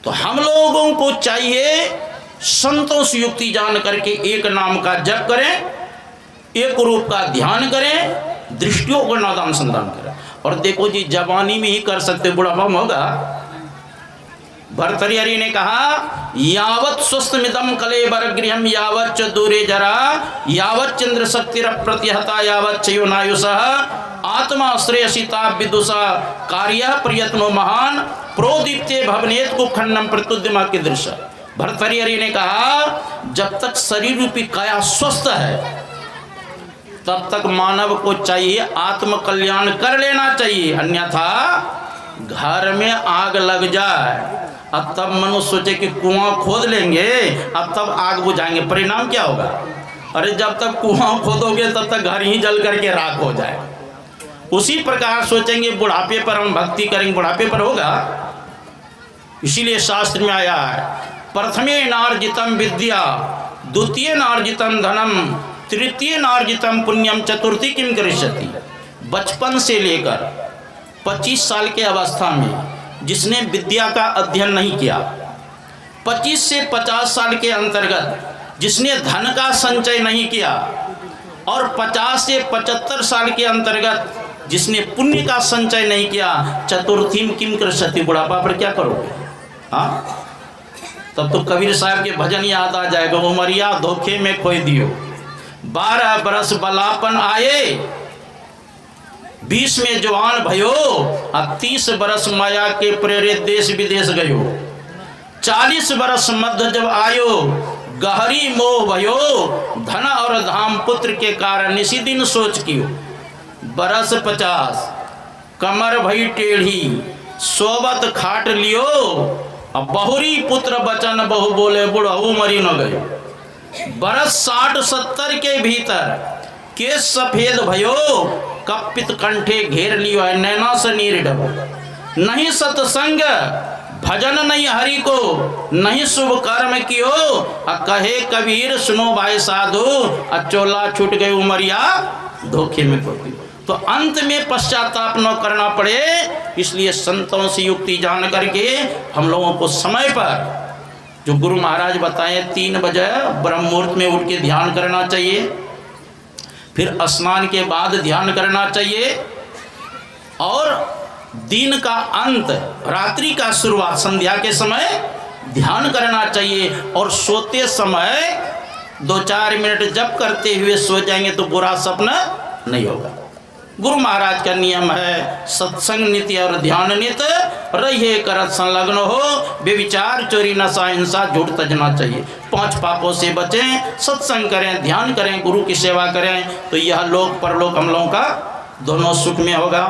तो हम लोगों को चाहिए संतों से युक्ति जान करके एक नाम का जप करें, एक रूप का ध्यान करें, दृष्टियों को नादान संदान करें। और देखो जी, जवानी में ही कर सकते, बुढ़ापा में होगा। भर्तृहरि ने कहा यावत् स्वस्थमिदं कलेबर गृहम यावत् च दूरे जरा यावत् चंद्र शक्तिर प्रतिहता यावत् चयो नायुषः आत्मा श्रेयसिता विदुषा कार्य प्रयत्नो महान प्रोदीप्ते भवनेत को खंडम प्रत्युद्यमा के दृश्य। भर्तृहरि ने कहा जब तक शरीर रूपी काया स्वस्थ है तब तक मानव को चाहिए आत्म कल्याण कर लेना चाहिए, अन्यथा घर में आग लग जाए अब तब मनुष्य सोचे कि कुआं खोद लेंगे, अब तब आग बुझाएंगे, परिणाम क्या होगा? अरे जब तक कुआं खोदोगे तब तक घर ही जल करके राख हो जाए। उसी प्रकार सोचेंगे बुढ़ापे पर हम भक्ति करेंगे, बुढ़ापे पर होगा। इसीलिए शास्त्र में आया है प्रथमे नार्जितम विद्या द्वितीय नार्जितम धनम तृतीय नार्जितम पुण्यम चतुर्थी किम करिष्यति। बचपन से लेकर 25 साल के अवस्था में जिसने विद्या का अध्ययन नहीं किया, 25 से 50 साल के अंतर्गत जिसने धन का संचय नहीं किया, और 50 से 75 साल के अंतर्गत जिसने पुण्य का संचय नहीं किया, चतुर्थी किम करिष्यति, बुढ़ापा पर क्या करोगे? हाँ, तब तो कबीर साहब के भजन याद आ जाएगा, उमरिया धोखे में खोई दियो 12 बरस बलापन आए 20 में जवान भयो अब 30 बरस माया के प्रेरित देश विदेश गयो 40 बरस मध्य जब आयो गहरी मोह भयो धन और धाम पुत्र के कारण इसी दिन सोच कियो बरस 50 कमर भई टेढ़ी सोबत खाट लियो अब बहुरी पुत्र बचन बहु बोले बुढ़ऊ मरी न गयो बरस 60-70 के भीतर केस सफेद भयो कपित कंठे घेर लियो है नैना से नीर डबो नहीं सत्संग भजन नहीं हरि को नहीं शुभ कर्म कियो कहे कबीर सुनो भाई साधु अचोला छूट गए उमरिया धोखे में पड़ी। तो अंत में पश्चाताप न करना पड़े, इसलिए संतों से युक्ति जान करके हम लोगों को समय पर जो गुरु महाराज बताए 3 बजे ब्रह्म मुहूर्त में उठ के ध्यान करना चाहिए, फिर स्नान के बाद ध्यान करना चाहिए, और दिन का अंत रात्रि का शुरुआत संध्या के समय ध्यान करना चाहिए, और सोते समय 2-4 मिनट जप करते हुए सो जाएंगे तो बुरा सपना नहीं होगा। गुरु महाराज का नियम है सत्संग नित्य और ध्यान नित रहिए करत संलग्न हो बेविचार चोरी नशा हिंसा झूठ तजना चाहिए। 5 पापों से बचें, सत्संग करें, ध्यान करें, गुरु की सेवा करें, तो यह लोक परलोक हम लोगों का दोनों सुख में होगा।